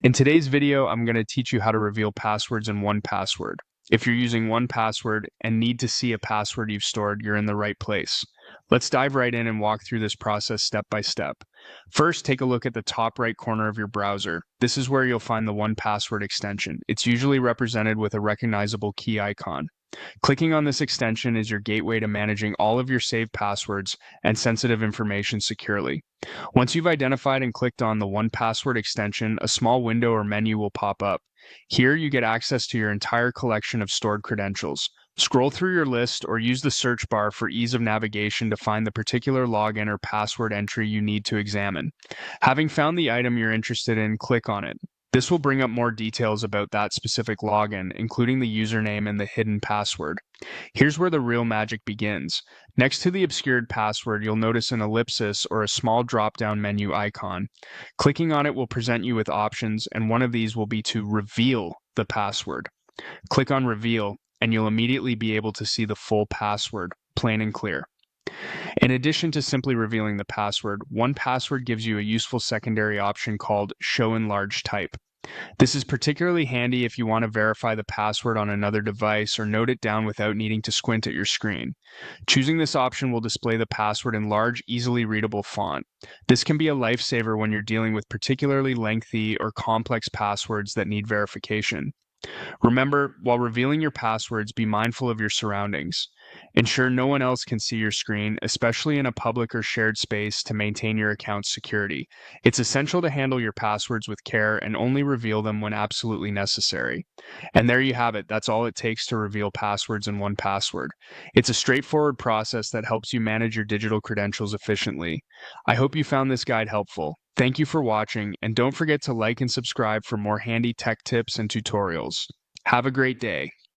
In today's video, I'm going to teach you how to reveal passwords in 1Password. If you're using 1Password and need to see a password you've stored, you're in the right place. Let's dive right in and walk through this process step by step. First, take a look at the top right corner of your browser. This is where you'll find the 1Password extension. It's usually represented with a recognizable key icon. Clicking on this extension is your gateway to managing all of your saved passwords and sensitive information securely. Once you've identified and clicked on the 1Password extension, a small window or menu will pop up. Here you get access to your entire collection of stored credentials. Scroll through your list or use the search bar for ease of navigation to find the particular login or password entry you need to examine. Having found the item you're interested in, click on it. This will bring up more details about that specific login, including the username and the hidden password. Here's where the real magic begins. Next to the obscured password, you'll notice an ellipsis or a small drop-down menu icon. Clicking on it will present you with options, and one of these will be to reveal the password. Click on Reveal, and you'll immediately be able to see the full password, plain and clear. In addition to simply revealing the password, 1Password gives you a useful secondary option called Show in Large Type. This is particularly handy if you want to verify the password on another device or note it down without needing to squint at your screen. Choosing this option will display the password in large, easily readable font. This can be a lifesaver when you're dealing with particularly lengthy or complex passwords that need verification. Remember, while revealing your passwords, be mindful of your surroundings. Ensure no one else can see your screen, especially in a public or shared space, to maintain your account's security. It's essential to handle your passwords with care and only reveal them when absolutely necessary. And there you have it. That's all it takes to reveal passwords in 1Password. It's a straightforward process that helps you manage your digital credentials efficiently. I hope you found this guide helpful. Thank you for watching, and don't forget to like and subscribe for more handy tech tips and tutorials. Have a great day.